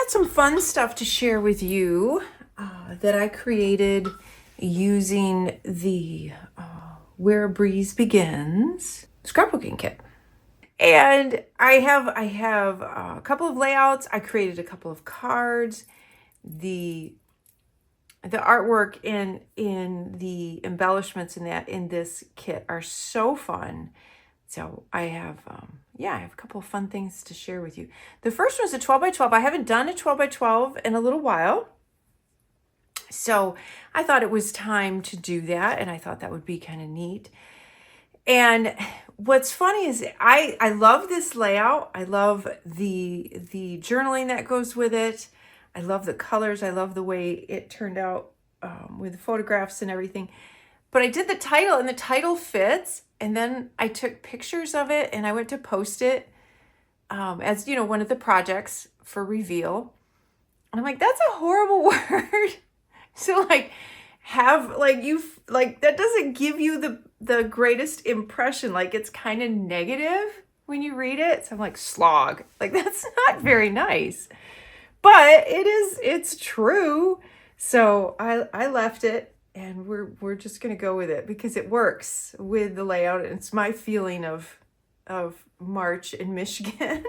got some fun stuff to share with you that I created using the Where a Breeze Begins scrapbooking kit. And I have a couple of layouts. I created a couple of cards. The artwork in the embellishments in this kit are so fun. So I have I have a couple of fun things to share with you. The first one's a 12 by 12. I haven't done a 12 by 12 in a little while. So I thought it was time to do that, and I thought that would be kind of neat. And what's funny is I love this layout. I love the journaling that goes with it. I love the colors. I love the way it turned out with the photographs and everything. But I did the title, and the title fits. And then I took pictures of it, and I went to post it as, you know, one of the projects for reveal. And I'm like, that's a horrible word. So like, that doesn't give you the greatest impression. Like, it's kind of negative when you read it. So I'm like, slog. Like, that's not very nice. But it's true. So I left it. And we're just gonna go with it because it works with the layout. And it's my feeling of March in Michigan.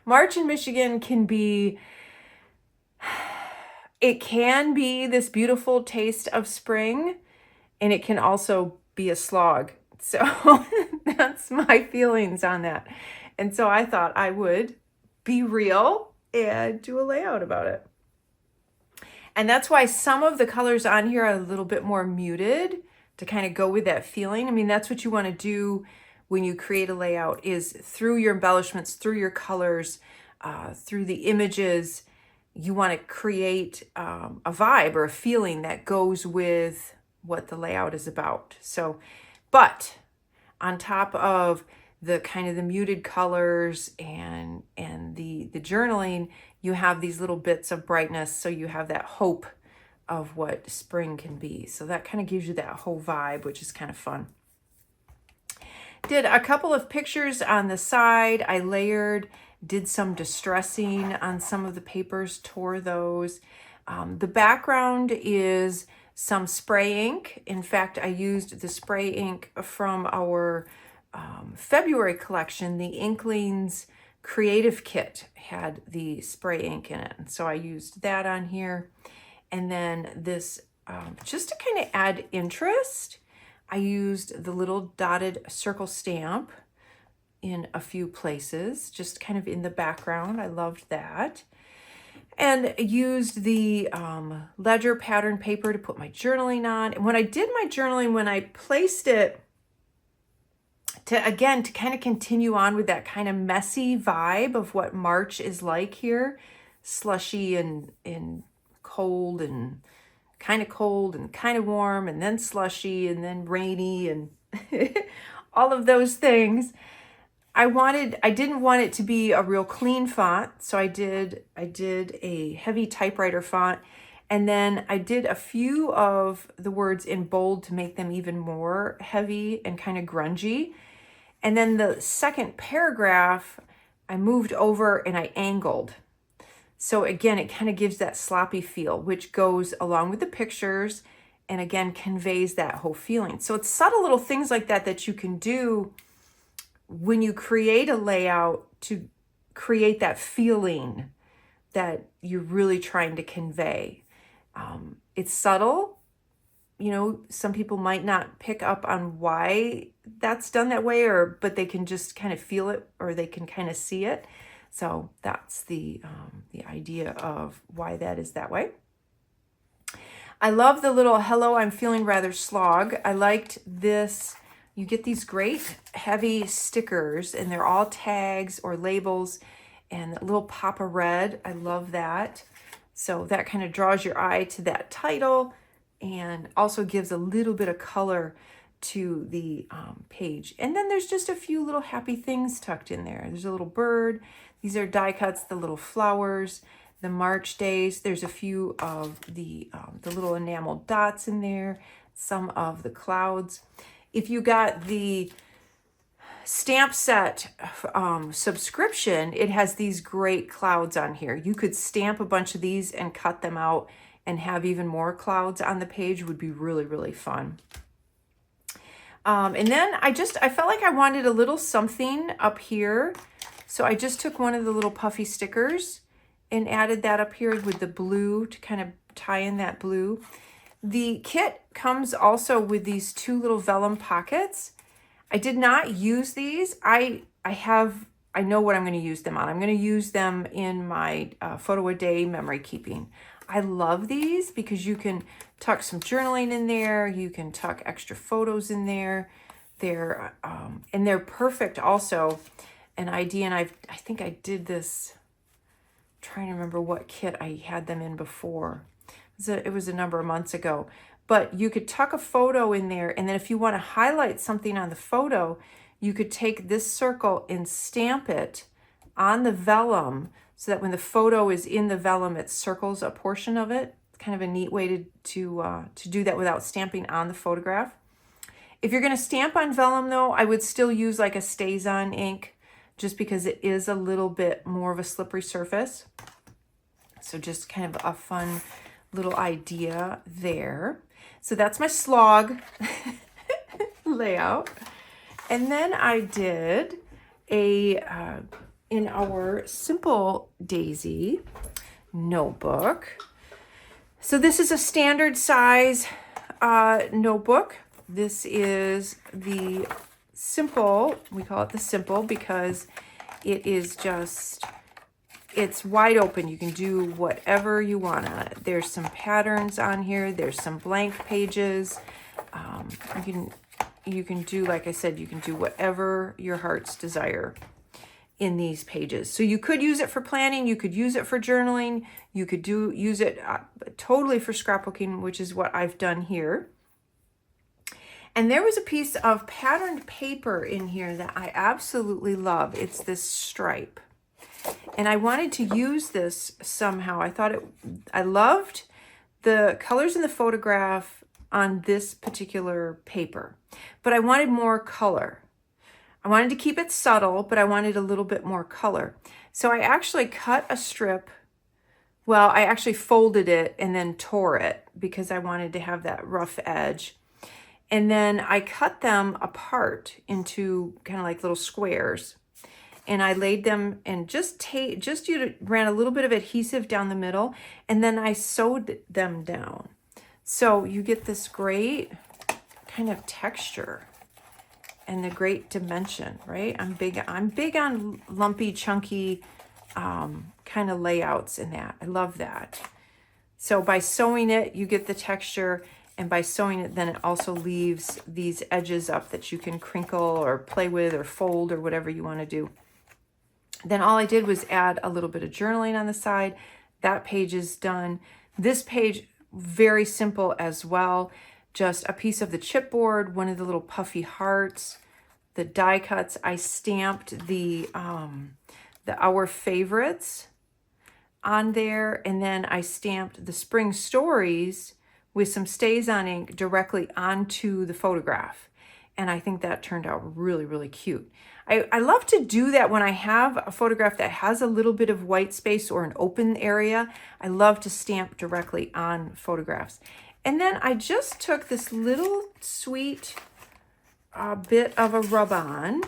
March in Michigan can be this beautiful taste of spring, and it can also be a slog. So that's my feelings on that. And so I thought I would be real and do a layout about it. And that's why some of the colors on here are a little bit more muted to kind of go with that feeling. I mean, that's what you want to do when you create a layout, is through your embellishments, through your colors, through the images, you want to create a vibe or a feeling that goes with what the layout is about. So, but on top of the kind of the muted colors and the journaling, you have these little bits of brightness, so you have that hope of what spring can be. So that kind of gives you that whole vibe, which is kind of fun. Did a couple of pictures on the side. I layered, did some distressing on some of the papers, tore those. The background is some spray ink. In fact, I used the spray ink from our February collection. The Inklings Creative Kit had the spray ink in it, and so I used that on here. And then this, just to kind of add interest, I used the little dotted circle stamp in a few places, just kind of in the background. I loved that. And used the ledger pattern paper to put my journaling on. And when I did my journaling, when I placed it to kind of continue on with that kind of messy vibe of what March is like here, slushy and cold and kind of warm, and then slushy and then rainy and all of those things. I didn't want it to be a real clean font, so I did a heavy typewriter font, and then I did a few of the words in bold to make them even more heavy and kind of grungy. And then the second paragraph, I moved over and I angled. So again, it kind of gives that sloppy feel, which goes along with the pictures and again conveys that whole feeling. So it's subtle little things like that that you can do when you create a layout to create that feeling that you're really trying to convey. It's subtle. You know, some people might not pick up on why that's done that way, but they can just kind of feel it, or they can kind of see it. So that's the idea of why that is that way. I love the little "Hello, I'm feeling rather slog." I liked this. You get these great heavy stickers, and they're all tags or labels, and that little pop of red. I love that. So that kind of draws your eye to that title, and also gives a little bit of color to the page. And then there's just a few little happy things tucked in there. There's a little bird. These are die cuts, the little flowers, the March days. There's a few of the little enameled dots in there, some of the clouds. If you got the stamp set subscription, it has these great clouds on here. You could stamp a bunch of these and cut them out and have even more clouds on the page. Would be really, really fun. And then I felt like I wanted a little something up here. So I just took one of the little puffy stickers and added that up here with the blue to kind of tie in that blue. The kit comes also with these 2 little vellum pockets. I did not use these. I know what I'm going to use them on. I'm going to use them in my photo a day memory keeping. I love these because you can tuck some journaling in there. You can tuck extra photos in there. They're perfect also. An idea, and I think I did this, I'm trying to remember what kit I had them in before. It was a number of months ago. But you could tuck a photo in there, and then if you want to highlight something on the photo, you could take this circle and stamp it on the vellum so that when the photo is in the vellum, it circles a portion of it. It's kind of a neat way to do that without stamping on the photograph. If you're going to stamp on vellum, though, I would still use like a StazOn ink just because it is a little bit more of a slippery surface. So just kind of a fun little idea there. So that's my slog layout. And then I did in our Simple Daisy notebook. So this is a standard size notebook. This is the Simple, we call it the Simple because it is just, it's wide open. You can do whatever you want on it. There's some patterns on here. There's some blank pages. You can do, like I said, you can do whatever your heart's desire in these pages. So you could use it for planning. You could use it for journaling. You could use it totally for scrapbooking, which is what I've done here. And there was a piece of patterned paper in here that I absolutely love. It's this stripe. And I wanted to use this somehow. I loved the colors in the photograph on this particular paper, but I wanted more color. I wanted to keep it subtle, but I wanted a little bit more color. So I actually cut a strip. Well, I actually folded it and then tore it because I wanted to have that rough edge. And then I cut them apart into kind of like little squares. And I laid them and ran a little bit of adhesive down the middle, and then I sewed them down. So you get this great kind of texture and the great dimension, right? I'm big on lumpy, chunky kind of layouts in that. I love that. So by sewing it, you get the texture, and by sewing it, then it also leaves these edges up that you can crinkle or play with or fold or whatever you want to do. Then all I did was add a little bit of journaling on the side. That page is done. This page, very simple as well. Just a piece of the chipboard, one of the little puffy hearts, the die cuts. I stamped the Our Favorites on there, and then I stamped the Spring Stories with some StazOn ink directly onto the photograph. And I think that turned out really, really cute. I love to do that when I have a photograph that has a little bit of white space or an open area. I love to stamp directly on photographs. And then I just took this little sweet bit of a rub-on,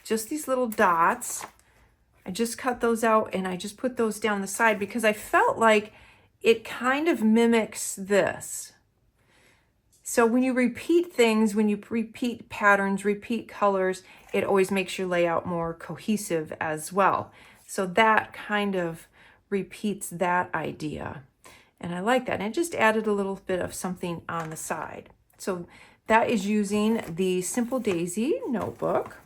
just these little dots. I just cut those out and I just put those down the side because I felt like it kind of mimics this. So when you repeat things, when you repeat patterns, repeat colors, it always makes your layout more cohesive as well. So that kind of repeats that idea. And I like that. And it just added a little bit of something on the side. So that is using the Simple Daisy notebook.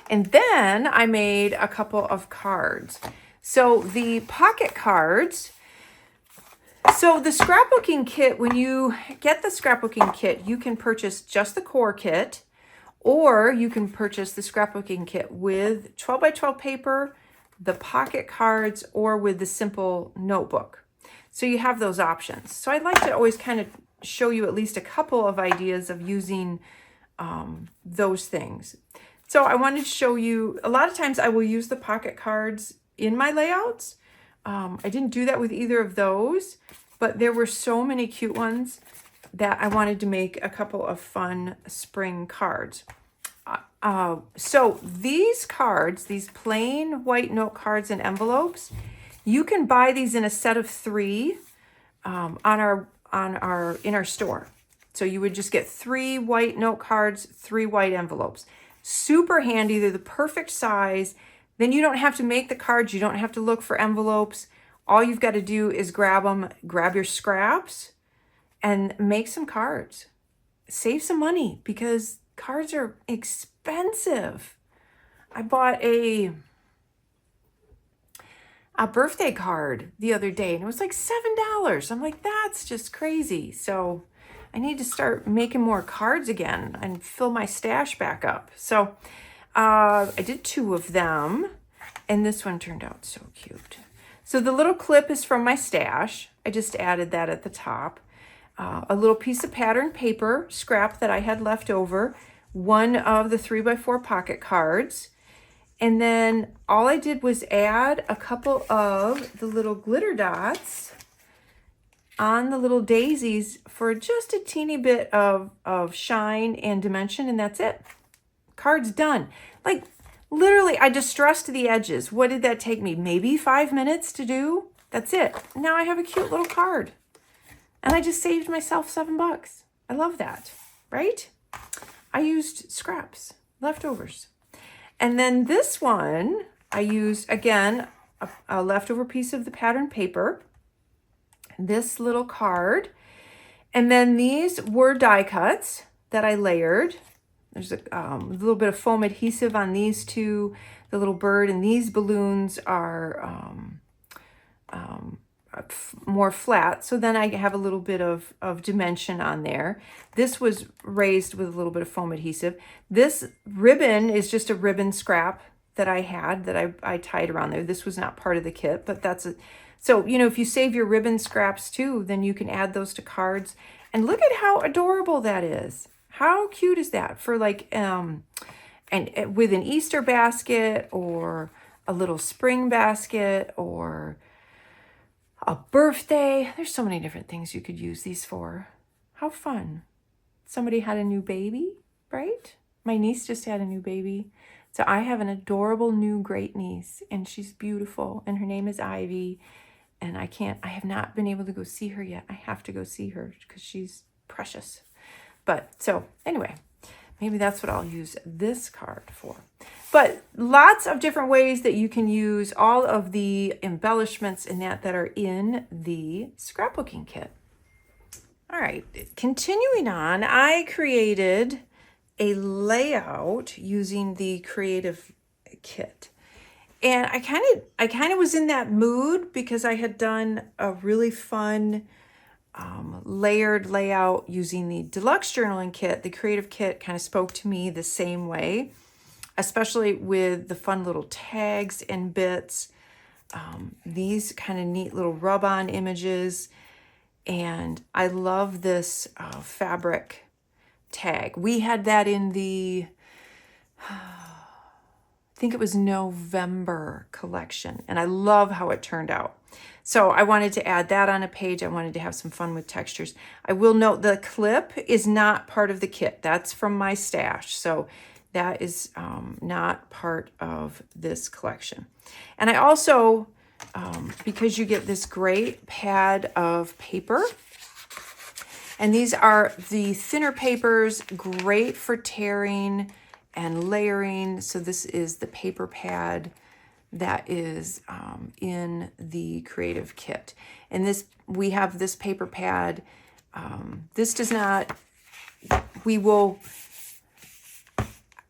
And then I made a couple of cards. So the pocket cards, so the scrapbooking kit, when you get the scrapbooking kit, you can purchase just the core kit, or you can purchase the scrapbooking kit with 12 by 12 paper, the pocket cards, or with the simple notebook. So you have those options. So I'd like to always kind of show you at least a couple of ideas of using those things. So I wanted to show you, a lot of times I will use the pocket cards in my layouts. I didn't do that with either of those, but there were so many cute ones that I wanted to make a couple of fun spring cards. So these cards, these plain white note cards and envelopes, you can buy these in a set of 3 in our store. So you would just get 3 white note cards, 3 white envelopes. Super handy. They're the perfect size. Then you don't have to make the cards. You don't have to look for envelopes. All you've got to do is grab them, grab your scraps, and make some cards. Save some money because cards are expensive. I bought a birthday card the other day and it was like $7. I'm like, that's just crazy. So I need to start making more cards again and fill my stash back up. So I did 2 of them and this one turned out so cute. So the little clip is from my stash. I just added that at the top. A little piece of patterned paper scrap that I had left over, one of the 3x4 pocket cards. And then all I did was add a couple of the little glitter dots on the little daisies for just a teeny bit of shine and dimension, and that's it. Card's done. Like literally, I distressed the edges. What did that take me? Maybe 5 minutes to do? That's it. Now I have a cute little card. And I just saved myself $7. I love that, right? I used scraps, leftovers. And then this one, I used, again, a leftover piece of the patterned paper, this little card, and then these were die cuts that I layered. There's a little bit of foam adhesive on these 2, the little bird, and these balloons are more flat. So then I have a little bit of dimension on there. This was raised with a little bit of foam adhesive. This ribbon is just a ribbon scrap that I had that I tied around there. This was not part of the kit, but that's a, so, you know, if you save your ribbon scraps too, then you can add those to cards. And look at how adorable that is. How cute is that for like, and with an Easter basket or a little spring basket or a birthday. There's so many different things you could use these for. How fun. Somebody had a new baby, right? My niece just had a new baby. So I have an adorable new great niece and she's beautiful and her name is Ivy. And I have not been able to go see her yet. I have to go see her because she's precious. But so anyway, maybe that's what I'll use this card for. But lots of different ways that you can use all of the embellishments and that are in the scrapbooking kit. All right, continuing on, I created a layout using the creative kit. And I kind of was in that mood because I had done a really fun layered layout using the deluxe journaling kit. The creative kit kind of spoke to me the same way, especially with the fun little tags and bits, these kind of neat little rub-on images. And I love this fabric tag. We had that in the, I think it was November collection, and I love how it turned out. So I wanted to add that on a page. I wanted to have some fun with textures. I will note the clip is not part of the kit. That's from my stash. So that is not part of this collection. And I also, because you get this great pad of paper, and these are the thinner papers, great for tearing and layering. So this is the paper pad that is in the creative kit. And this, we have this paper pad. This does not, we will,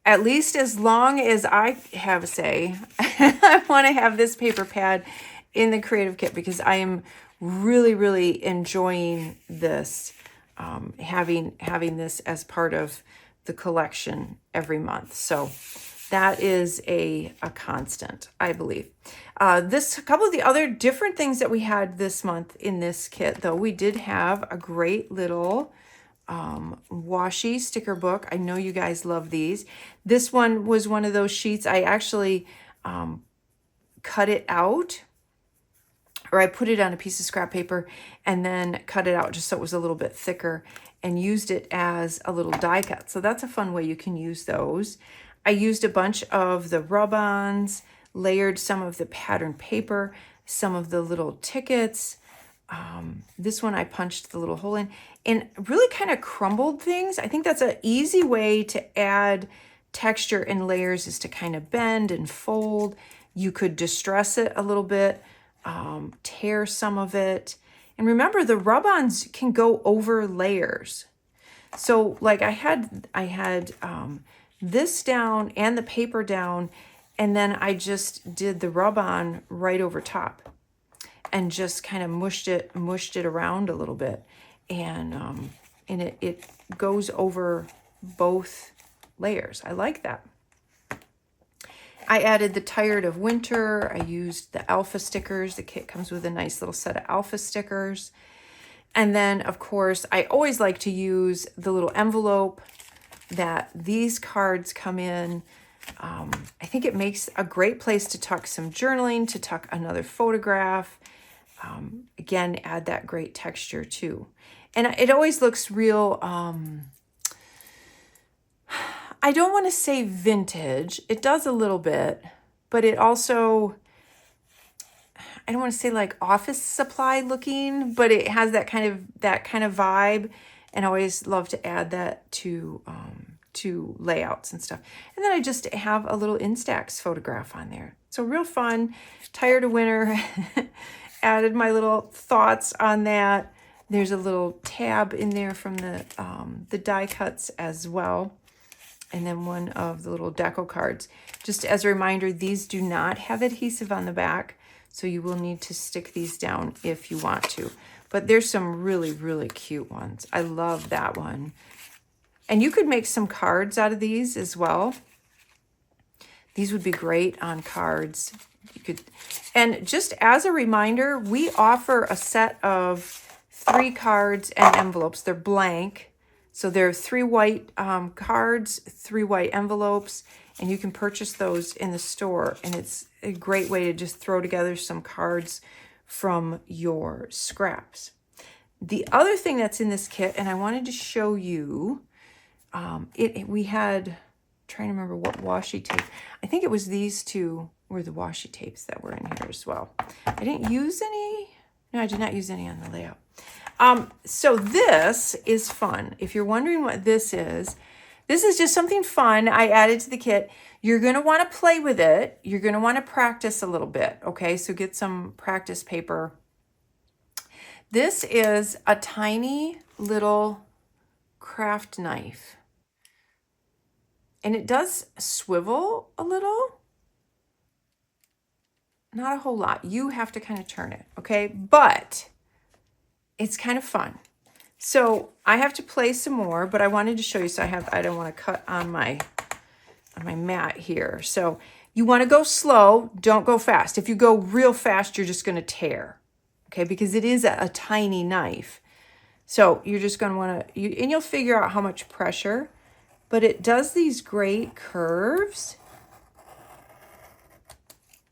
at least as long as I have a say, I want to have this paper pad in the creative kit because I am really, really enjoying this, having this as part of the collection every month. So that is a constant, I believe. A couple of the other different things that we had this month in this kit, though, we did have a great little washi sticker book. I know you guys love these. This one was one of those sheets. I actually cut it out, or I put it on a piece of scrap paper and then cut it out just so it was a little bit thicker and used it as a little die cut. So that's a fun way you can use those. I used a bunch of the rub-ons, layered some of the pattern paper, some of the little tickets. This one I punched the little hole in and really kind of crumbled things. I think that's an easy way to add texture and layers, is to kind of bend and fold. You could distress it a little bit, tear some of it. And remember, the rub-ons can go over layers. So like I had this down and the paper down, and then I just did the rub-on right over top and just kind of mushed it around a little bit. And it goes over both layers. I like that. I added the Tired of Winter. I used the alpha stickers. The kit comes with a nice little set of alpha stickers. And then, of course, I always like to use the little envelope that these cards come in. I think it makes a great place to tuck some journaling, to tuck another photograph. Again, add that great texture too. And it always looks real, I don't want to say vintage. It does a little bit, but it also, I don't want to say like office supply looking, but it has that kind of vibe. And I always love to add that to layouts and stuff. And then I just have a little Instax photograph on there. So real fun. Tired of Winter. Added my little thoughts on that. There's a little tab in there from the die cuts as well. And then one of the little deco cards. Just as a reminder, these do not have adhesive on the back, so you will need to stick these down if you want to. But there's some really, really cute ones. I love that one. And you could make some cards out of these as well. These would be great on cards. You could, and just as a reminder, we offer a set of 3 cards and envelopes. They're blank. So there are 3 white cards, 3 white envelopes, and you can purchase those in the store. And it's a great way to just throw together some cards from your scraps. The other thing that's in this kit, and I wanted to show you, we had, trying to remember what washi tape. I think it was these 2 were the washi tapes that were in here as well. I didn't use any. No, I did not use any on the layout. So this is fun. If you're wondering what this is just something fun I added to the kit. You're going to want to play with it. You're going to want to practice a little bit. Okay, so get some practice paper. This is a tiny little craft knife. And it does swivel a little. Not a whole lot. You have to kind of turn it, okay? But it's kind of fun. So I have to play some more, but I wanted to show you. So I don't want to cut on my mat here. So you want to go slow, don't go fast. If you go real fast, you're just going to tear, okay? Because it is a tiny knife. So you're just going to want to, and you'll figure out how much pressure, but it does these great curves.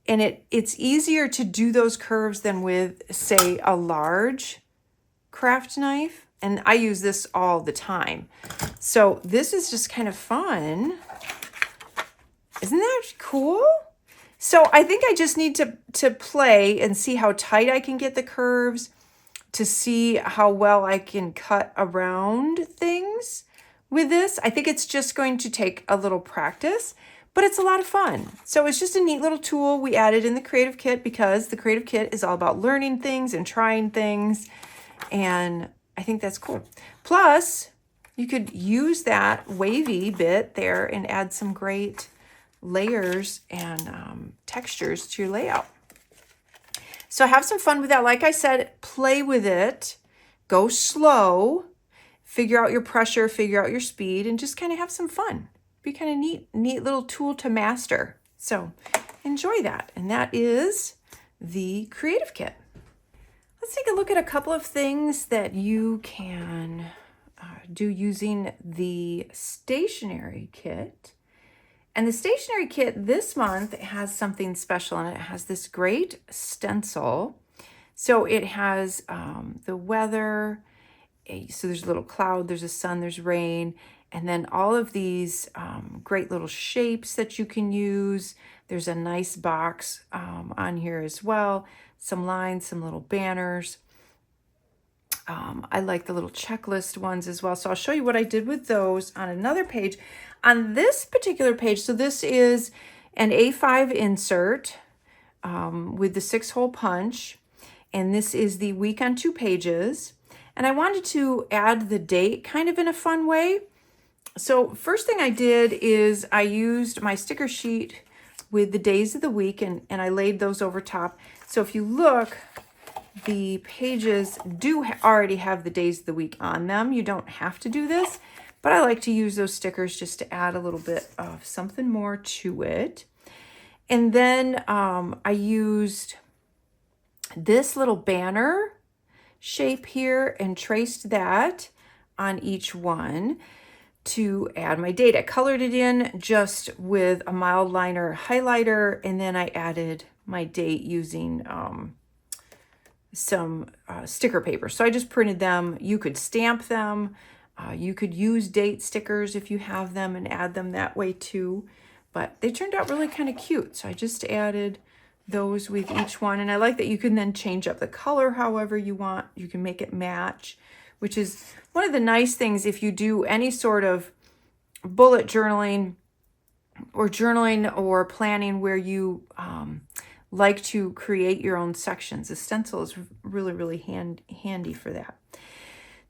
And it's easier to do those curves than with, say, a large craft knife. And I use this all the time. So this is just kind of fun. Isn't that cool? So I think I just need to play and see how tight I can get the curves, to see how well I can cut around things with this. I think it's just going to take a little practice. But it's a lot of fun. So it's just a neat little tool we added in the Creative Kit, because the Creative Kit is all about learning things and trying things. And I think that's cool. Plus, you could use that wavy bit there and add some great layers and textures to your layout. So have some fun with that. Like I said, play with it. Go slow. Figure out your pressure, figure out your speed, and just kind of have some fun. Be kind of neat little tool to master. So enjoy that. And that is the Creative Kit. Let's take a look at a couple of things that you can do using the Stationery kit. And the Stationery kit this month has something special, and it has this great stencil. So it has the weather, so there's a little cloud, there's a sun, there's rain, and then all of these great little shapes that you can use. There's a nice box on here as well, some lines, some little banners. I like the little checklist ones as well. So I'll show you what I did with those on another page. On this particular page, so this is an A5 insert with the 6-hole punch. And this is the week on 2 pages. And I wanted to add the date kind of in a fun way. So first thing I did is I used my sticker sheet with the days of the week, and I laid those over top. So if you look, the pages do already have the days of the week on them. You don't have to do this, but I like to use those stickers just to add a little bit of something more to it. And then I used this little banner shape here and traced that on each one to add my date. I colored it in just with a mild liner highlighter, and then I added my date using some sticker paper. So I just printed them. You could stamp them. You could use date stickers if you have them and add them that way too. But they turned out really kind of cute. So I just added those with each one. And I like that you can then change up the color however you want. You can make it match, which is one of the nice things if you do any sort of bullet journaling or planning where you like to create your own sections. The stencil is really, really handy for that.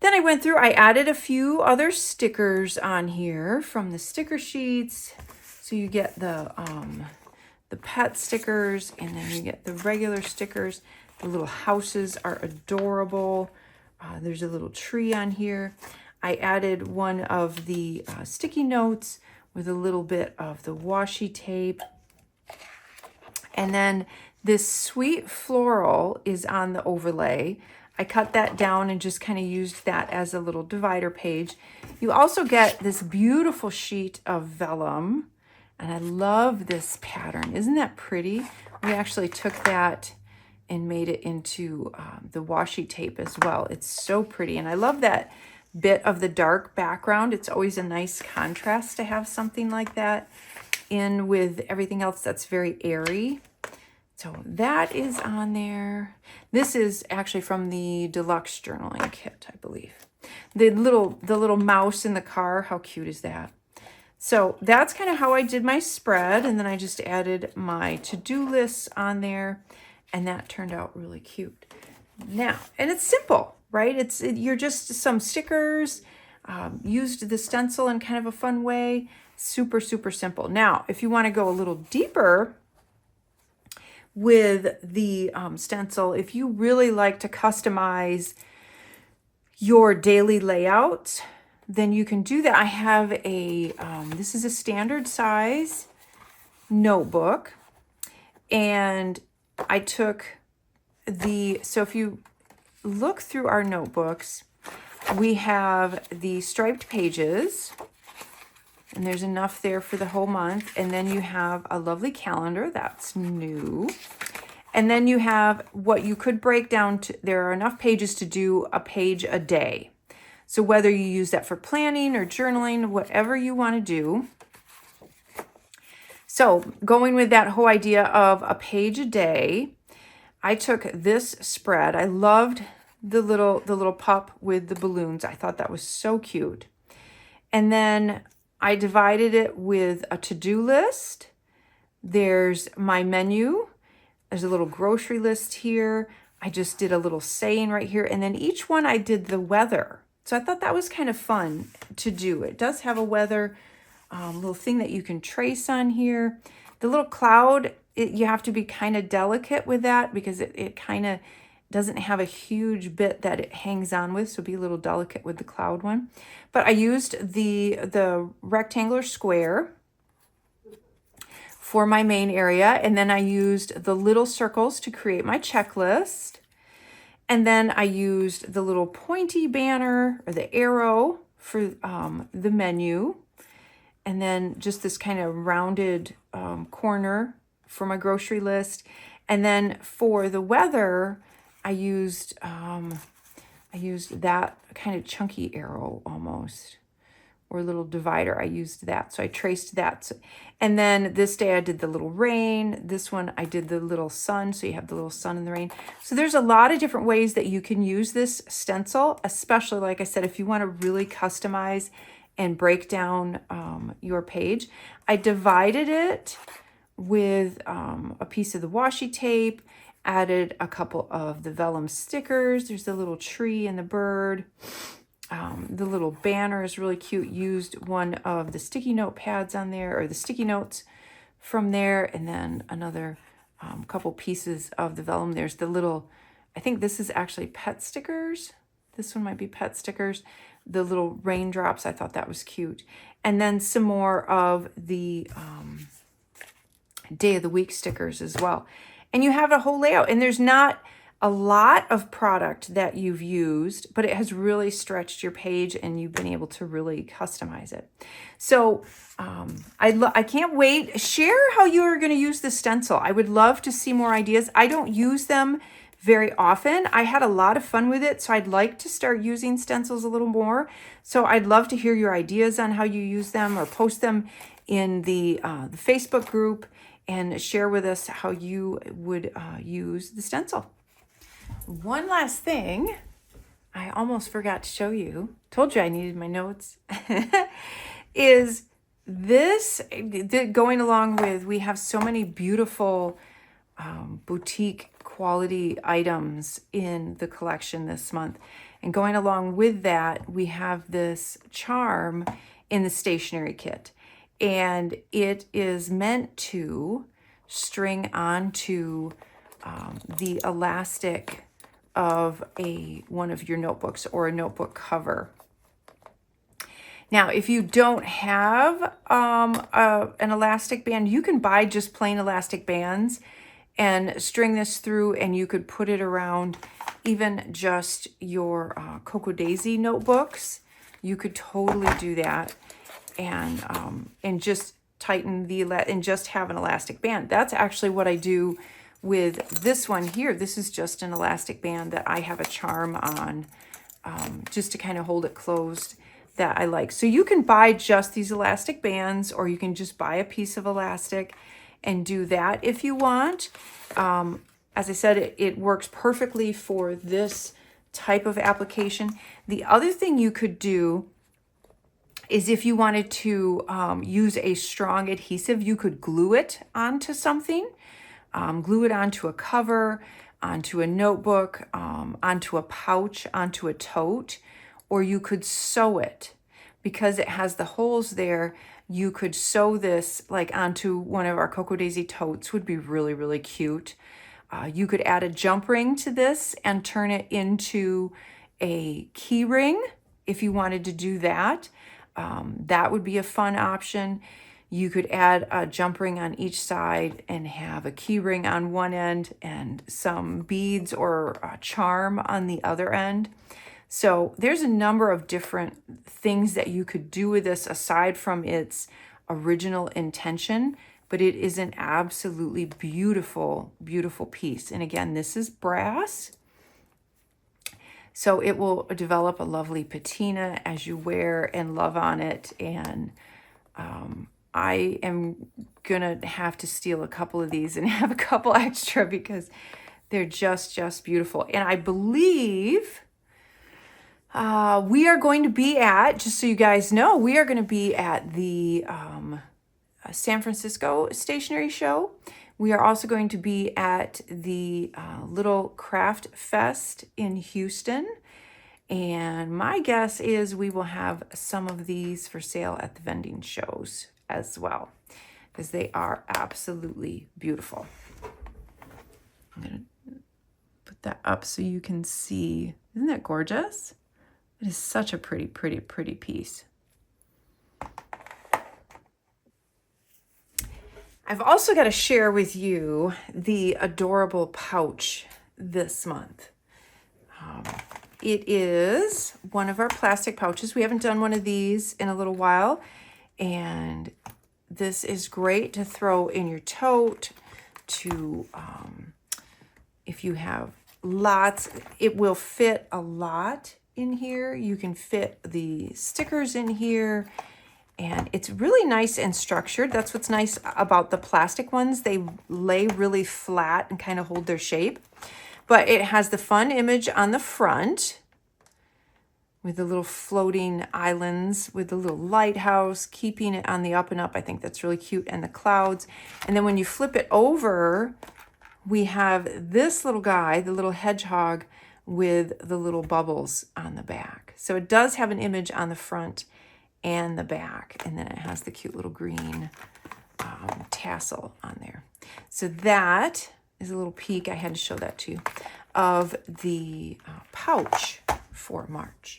Then I went through, I added a few other stickers on here from the sticker sheets. So you get the pet stickers, and then you get the regular stickers. The little houses are adorable. There's a little tree on here. I added one of the sticky notes with a little bit of the washi tape. And then this sweet floral is on the overlay. I cut that down and just kind of used that as a little divider page. You also get this beautiful sheet of vellum. And I love this pattern. Isn't that pretty? We actually took that and made it into the washi tape as well. It's so pretty. And I love that bit of the dark background. It's always a nice contrast to have something like that in with everything else that's very airy. So that is on there. This is actually from the deluxe journaling kit, I believe. The little mouse in the car, how cute is that? So that's kind of how I did my spread. And then I just added my to-do lists on there, and that turned out really cute. Now, and it's simple, right? You're just some stickers, used the stencil in kind of a fun way. Super, super simple. Now, if you want to go a little deeper with the stencil, if you really like to customize your daily layouts, then you can do that. I have a, this is a standard size notebook, and I took so if you look through our notebooks, we have the striped pages, and there's enough there for the whole month. And then you have a lovely calendar that's new. And then you have what you could break down to, there are enough pages to do a page a day. So whether you use that for planning or journaling, whatever you want to do. So going with that whole idea of a page a day, I took this spread. I loved the little pup with the balloons. I thought that was so cute. And then I divided it with a to-do list. There's my menu. There's a little grocery list here. I just did a little saying right here. And then each one I did the weather. So I thought that was kind of fun to do. It does have a weather little thing that you can trace on here. The little cloud, you have to be kind of delicate with that because it kind of doesn't have a huge bit that it hangs on with, so be a little delicate with the cloud one. But I used the rectangular square for my main area, and then I used the little circles to create my checklist. And then I used the little pointy banner or the arrow for the menu. And then just this kind of rounded corner for my grocery list. And then for the weather, I used that kind of chunky arrow almost, or little divider. I used that. So I traced that. And then this day I did the little rain. This one I did the little sun. So you have the little sun and the rain. So there's a lot of different ways that you can use this stencil, especially, like I said, if you want to really customize and break down your page. I divided it with a piece of the washi tape, added a couple of the vellum stickers. There's the little tree and the bird. The little banner is really cute. Used one of the sticky note pads on there, or the sticky notes from there, and then another couple pieces of the vellum. There's the little, I think this is actually pet stickers. This one might be pet stickers. The little raindrops, I thought that was cute. And then some more of the day of the week stickers as well. And you have a whole layout, and there's not a lot of product that you've used, but it has really stretched your page and you've been able to really customize it. So I can't wait. Share how you are going to use the stencil. I would love to see more ideas. I don't use them very often. I had a lot of fun with it, so I'd like to start using stencils a little more. So I'd love to hear your ideas on how you use them, or post them in the Facebook group and share with us how you would use the stencil. One last thing I almost forgot to show you, told you I needed my notes, is this, going along with, we have so many beautiful boutique quality items in the collection this month. And going along with that, we have this charm in the stationery kit. And it is meant to string onto the elastic of one of your notebooks or a notebook cover. Now, if you don't have an elastic band, you can buy just plain elastic bands and string this through, and you could put it around even just your Cocoa Daisy notebooks. You could totally do that, and just tighten and just have an elastic band. That's actually what I do with this one here. This is just an elastic band that I have a charm on, just to kind of hold it closed, that I like. So you can buy just these elastic bands, or you can just buy a piece of elastic and do that if you want. As I said, it works perfectly for this type of application. The other thing you could do is, if you wanted to use a strong adhesive, you could glue it onto something. Glue it onto a cover, onto a notebook, onto a pouch, onto a tote, or you could sew it. Because it has the holes there, you could sew this like onto one of our Cocoa Daisy totes. Would be really, really cute. You could add a jump ring to this and turn it into a key ring if you wanted to do that. That would be a fun option. You could add a jump ring on each side and have a key ring on one end and some beads or a charm on the other end. So there's a number of different things that you could do with this aside from its original intention, but it is an absolutely beautiful, beautiful piece. And again, this is brass, so it will develop a lovely patina as you wear and love on it. And I am gonna have to steal a couple of these and have a couple extra because they're just beautiful. And I believe we are going to be at, just so you guys know, we are going to be at the San Francisco Stationery Show. We are also going to be at the Little Craft Fest in Houston. And my guess is we will have some of these for sale at the vending shows as well, because they are absolutely beautiful. I'm going to put that up so you can see. Isn't that gorgeous? It is such a pretty, pretty, pretty piece. I've also got to share with you the adorable pouch this month. It is one of our plastic pouches. We haven't done one of these in a little while, and this is great to throw in your tote, to if you have lots, it will fit a lot in here. You can fit the stickers in here, and it's really nice and structured. That's what's nice about the plastic ones. They lay really flat and kind of hold their shape. But it has the fun image on the front with the little floating islands, with the little lighthouse, keeping it on the up and up. I think that's really cute, and the clouds. And then when you flip it over, we have this little guy, the little hedgehog, with the little bubbles on the back. So it does have an image on the front and the back, and then it has the cute little green tassel on there. So that is a little peek, I had to show that to you, of the pouch for March.